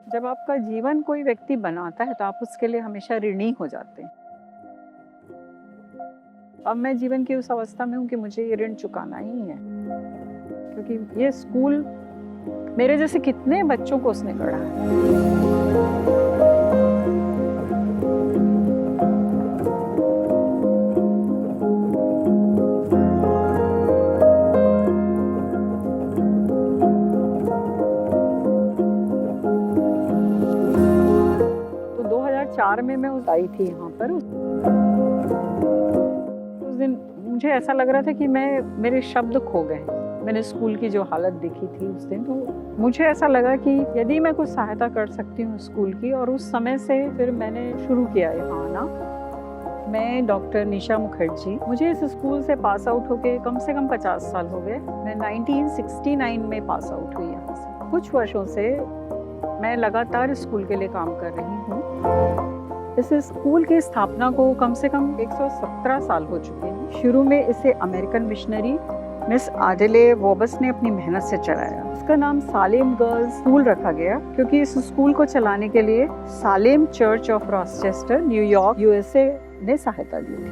जब आपका जीवन कोई व्यक्ति बनाता है तो आप उसके लिए हमेशा ऋणी हो जाते हैं। अब मैं जीवन की उस अवस्था में हूँ कि मुझे ये ऋण चुकाना ही है, क्योंकि ये स्कूल मेरे जैसे कितने बच्चों को उसने गढ़ा है। तो 2004 में मैं आई थी यहाँ पर। उस दिन मुझे ऐसा लग रहा था कि मेरे शब्द खो गए। मैंने स्कूल की जो हालत देखी थी उस दिन, तो मुझे ऐसा लगा कि यदि मैं कुछ सहायता कर सकती हूँ स्कूल की, और उस समय से फिर मैंने शुरू किया यहाँ आना। मैं डॉक्टर निशा मुखर्जी, मुझे इस स्कूल से पास आउट होके कम से कम 50 साल हो गए। मैं 1969 में पास आउट हुई यहाँ से। कुछ वर्षों से मैं लगातार स्कूल के लिए काम कर रही हूँ। इस स्कूल की स्थापना को कम से कम 117 साल हो चुके हैं। शुरू में इसे अमेरिकन मिशनरी मिस आडेले वॉबस ने अपनी मेहनत से चलाया। इसका नाम सालेम गर्ल्स स्कूल रखा गया क्योंकि इस स्कूल को चलाने के लिए Salem church of Rochester, New York, USA ने सहायता दी थी।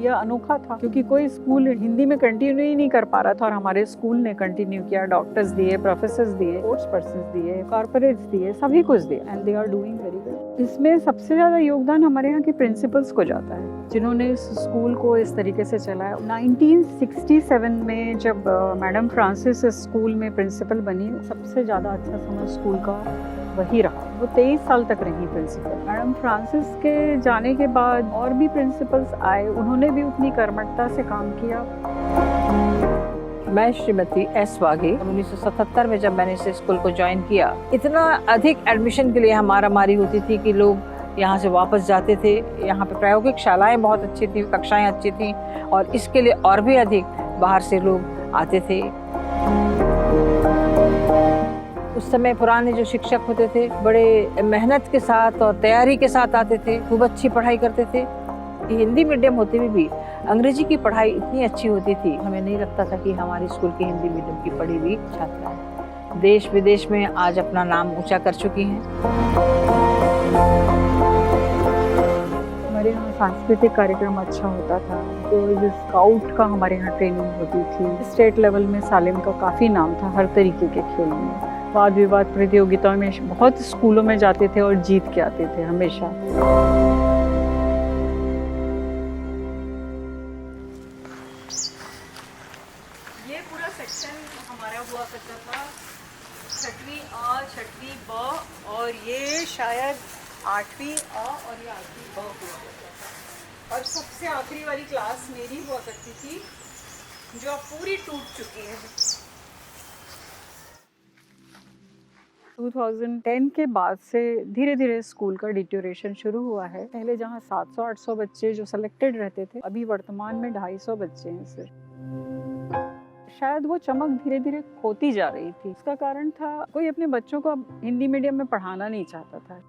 यह अनोखा था क्योंकि कोई स्कूल हिंदी में कंटिन्यू ही नहीं कर पा रहा था, और हमारे स्कूल ने कंटिन्यू किया। डॉक्टर्स दिए, प्रोफेसर्स दिए, स्पोर्ट्स पर्सन दिए, कॉर्पोरेट्स दिए, सभी कुछ दिए, and they are doing very well. इसमें सबसे ज्यादा योगदान हमारे यहाँ के प्रिंसिपल्स को जाता है, जिन्होंने इस स्कूल को इस तरीके से चलाया। 1967 में जब मैडम फ्रांसिस इस स्कूल में प्रिंसिपल बनी, सबसे ज्यादा अच्छा समय स्कूल का वही रहा। वो 23 साल तक रही प्रिंसिपल। मैडम फ्रांसिस के जाने के बाद और भी प्रिंसिपल्स आए, उन्होंने भी उतनी कर्मठता से काम किया। मैं श्रीमती एस वाघे, 1977 में जब मैंने इस स्कूल को ज्वाइन किया, इतना अधिक एडमिशन के लिए हमारा मारी होती थी कि लोग यहाँ से वापस जाते थे। यहाँ पे प्रायोगिक शालाएं बहुत अच्छी थी, कक्षाएं अच्छी थी, और इसके लिए और भी अधिक बाहर से लोग आते थे। उस समय पुराने जो शिक्षक होते थे, बड़े मेहनत के साथ और तैयारी के साथ आते थे, खूब अच्छी पढ़ाई करते थे। हिंदी मीडियम होते हुए भी अंग्रेजी की पढ़ाई इतनी अच्छी होती थी, हमें नहीं लगता था कि हमारे स्कूल की हिंदी मीडियम की पढ़ी हुई छात्राएं देश विदेश में आज अपना नाम ऊंचा कर चुकी हैं। हमारे यहाँ सांस्कृतिक कार्यक्रम अच्छा होता था, तो स्काउट का हमारे यहाँ ट्रेनिंग होती थी। स्टेट लेवल में सालेम का काफ़ी नाम था हर तरीके के खेल में। वाद विवाद प्रतियोगिताओं में बहुत स्कूलों में जाते थे और जीत के आते थे हमेशा। ये पूरा सेक्शन हमारा हुआ करता था, 6वीं अ, 6वीं ब, और ये शायद 8वीं अ और ये 8वीं ब हुआ करता था। और सबसे आखिरी वाली क्लास मेरी हुआ करती थी, जो अब पूरी टूट चुकी है। 2010 के बाद से धीरे धीरे स्कूल का डिटोरेशन शुरू हुआ है। पहले जहाँ 700-800 बच्चे जो सिलेक्टेड रहते थे, अभी वर्तमान में 250 बच्चे हैं सिर्फ। शायद वो चमक धीरे धीरे खोती जा रही थी। इसका कारण था कोई अपने बच्चों को अब हिंदी मीडियम में पढ़ाना नहीं चाहता था।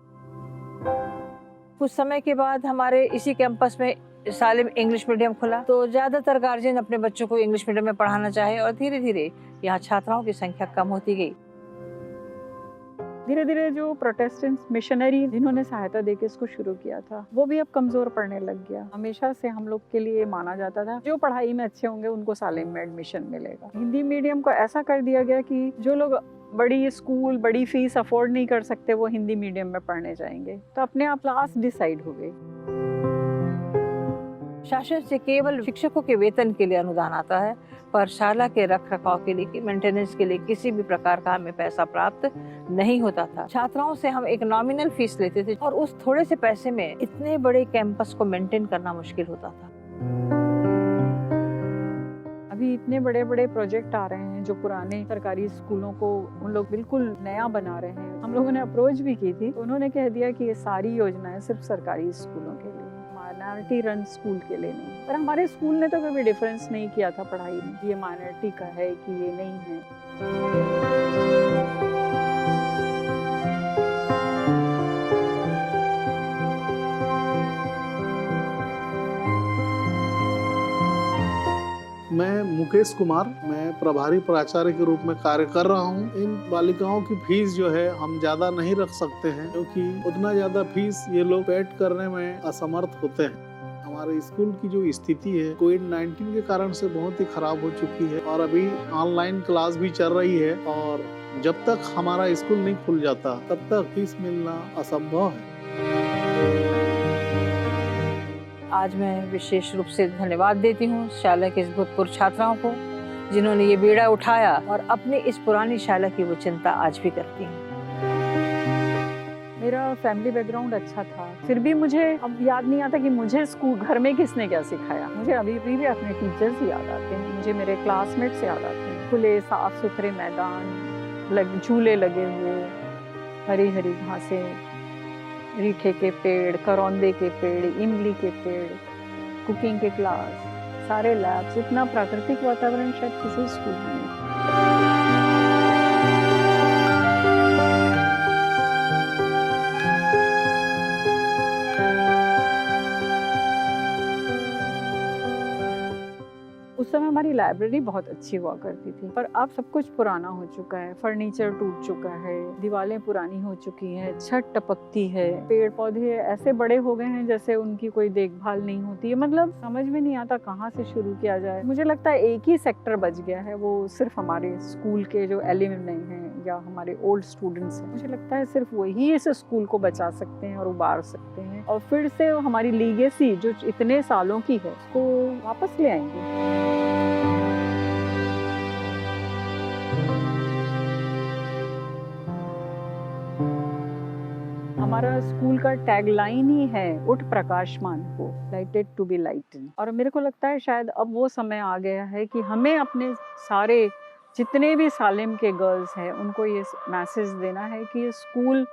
कुछ समय के बाद हमारे इसी कैंपस में सालेम इंग्लिश मीडियम खुला, तो ज्यादातर गार्जियन अपने बच्चों को इंग्लिश मीडियम में पढ़ाना चाहे, और धीरे धीरे यहाँ छात्राओं की संख्या कम होती गई। धीरे धीरे जो प्रोटेस्टेंट मिशनरी जिन्होंने सहायता देके इसको शुरू किया था, वो भी अब कमजोर पड़ने लग गया। हमेशा से हम लोग के लिए माना जाता था जो पढ़ाई में अच्छे होंगे उनको सालेम में एडमिशन मिलेगा। हिंदी मीडियम को ऐसा कर दिया गया कि जो लोग बड़ी स्कूल, बड़ी फीस अफोर्ड नहीं कर सकते, वो हिंदी मीडियम में पढ़ने जाएंगे। तो अपने आप क्लास डिसाइड हो गई। शासन से केवल शिक्षकों के वेतन के लिए अनुदान आता है, पर शाला के रख रखाव के लिए, मेंटेनेंस के लिए किसी भी प्रकार का हमें पैसा प्राप्त नहीं होता था। छात्राओं से हम एक नॉमिनल फीस लेते थे, और उस थोड़े से पैसे में इतने बड़े कैंपस को मेंटेन करना मुश्किल होता था। अभी इतने बड़े बड़े प्रोजेक्ट आ रहे हैं जो पुराने सरकारी स्कूलों को उन लोग बिल्कुल नया बना रहे हैं। हम लोगों ने अप्रोच भी की थी, तो उन्होंने कह दिया कि ये सारी योजनाएं सिर्फ सरकारी स्कूलों के लिए, माइनॉरिटी रन स्कूल के लिए नहीं। पर हमारे स्कूल ने तो कभी डिफरेंस नहीं किया था पढ़ाई में, ये माइनॉरिटी का है कि ये नहीं है। मुकेश कुमार, मैं प्रभारी प्राचार्य के रूप में कार्य कर रहा हूँ। इन बालिकाओं की फीस जो है हम ज्यादा नहीं रख सकते हैं, क्योंकि उतना ज्यादा फीस ये लोग पेड करने में असमर्थ होते हैं। हमारे स्कूल की जो स्थिति है कोविड-19 के कारण से बहुत ही खराब हो चुकी है और अभी ऑनलाइन क्लास भी चल रही है और जब तक हमारा स्कूल नहीं खुल जाता तब तक फीस मिलना असंभव है। आज मैं विशेष रूप से धन्यवाद देती हूँ शाला के इस भूतपूर्व छात्राओं को, जिन्होंने ये बीड़ा उठाया और अपनी इस पुरानी शाला की वो चिंता आज भी करती हैं। मेरा फैमिली बैकग्राउंड अच्छा था, फिर भी मुझे अब याद नहीं आता कि मुझे स्कूल घर में किसने क्या सिखाया। मुझे अभी भी अपने टीचर्स याद आते हैं, मुझे मेरे क्लासमेट्स याद आते हैं। खुले साफ सुथरे मैदान, झूले लगे हुए, हरी हरी घासें, रीठे के पेड़, करौंदे के पेड़, इमली के पेड़, कुकिंग के क्लास, सारे लैब्स, इतना प्राकृतिक वातावरण शायद किसी स्कूल में नहीं। उस समय हमारी लाइब्रेरी बहुत अच्छी हुआ करती थी, पर अब सब कुछ पुराना हो चुका है। फर्नीचर टूट चुका है, दीवारें पुरानी हो चुकी हैं, छत टपकती है, पेड़ पौधे ऐसे बड़े हो गए हैं जैसे उनकी कोई देखभाल नहीं होती है। मतलब समझ में नहीं आता कहाँ से शुरू किया जाए। मुझे लगता है एक ही सेक्टर बच गया है, वो सिर्फ हमारे स्कूल के जो एलुमनी हैं या हमारे ओल्ड स्टूडेंट्स हैं। मुझे लगता है सिर्फ वही इस स्कूल को बचा सकते हैं और उबार सकते हैं और फिर से हमारी लीगेसी जो इतने सालों की है उसको वापस ले आएंगे। हमारा स्कूल का टैगलाइन ही है, उठ प्रकाशमान हो, लाइटेड टू बी लाइटेड। और मेरे को लगता है शायद अब वो समय आ गया है कि हमें अपने सारे जितने भी सालेम के गर्ल्स हैं उनको ये मैसेज देना है कि स्कूल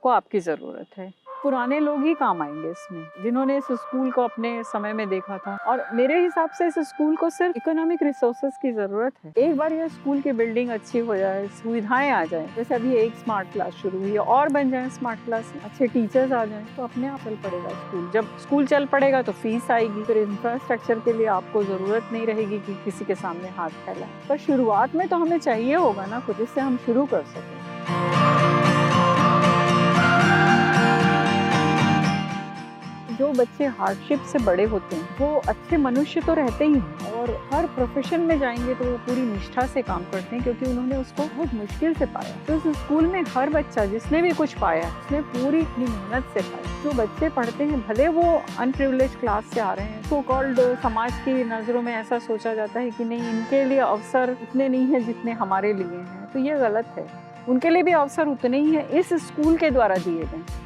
को आपकी ज़रूरत है। पुराने लोग ही काम आएंगे इसमें, जिन्होंने इस स्कूल को अपने समय में देखा था। और मेरे हिसाब से इस स्कूल को सिर्फ इकोनॉमिक रिसोर्सेज की ज़रूरत है। एक बार ये स्कूल की बिल्डिंग अच्छी हो जाए, सुविधाएं आ जाए, जैसे अभी एक स्मार्ट क्लास शुरू हुई है, और बन जाए स्मार्ट क्लास, अच्छे टीचर्स आ जाएं, तो अपने आप चल पड़ेगा स्कूल। जब स्कूल चल पड़ेगा तो फीस आएगी, फिर इंफ्रास्ट्रक्चर के लिए आपको ज़रूरत नहीं रहेगी कि किसी के सामने हाथ फैलाएं। पर शुरुआत में तो हमें चाहिए होगा ना कुछ, जिससे हम शुरू कर सकें। जो बच्चे हार्डशिप से बड़े होते हैं वो अच्छे मनुष्य तो रहते ही हैं और हर प्रोफेशन में जाएंगे तो वो पूरी निष्ठा से काम करते हैं, क्योंकि उन्होंने उसको बहुत मुश्किल से पाया। तो इस स्कूल में हर बच्चा जिसने भी कुछ पाया उसने पूरी अपनी मेहनत से पाया। जो बच्चे पढ़ते हैं भले वो अनप्रिविलेज क्लास से आ रहे हैं, सो कॉल्ड समाज की नज़रों में ऐसा सोचा जाता है कि नहीं, इनके लिए अवसर उतने नहीं है जितने हमारे लिए हैं, तो ये गलत है। उनके लिए भी अवसर उतने ही है इस स्कूल के द्वारा दिए गए।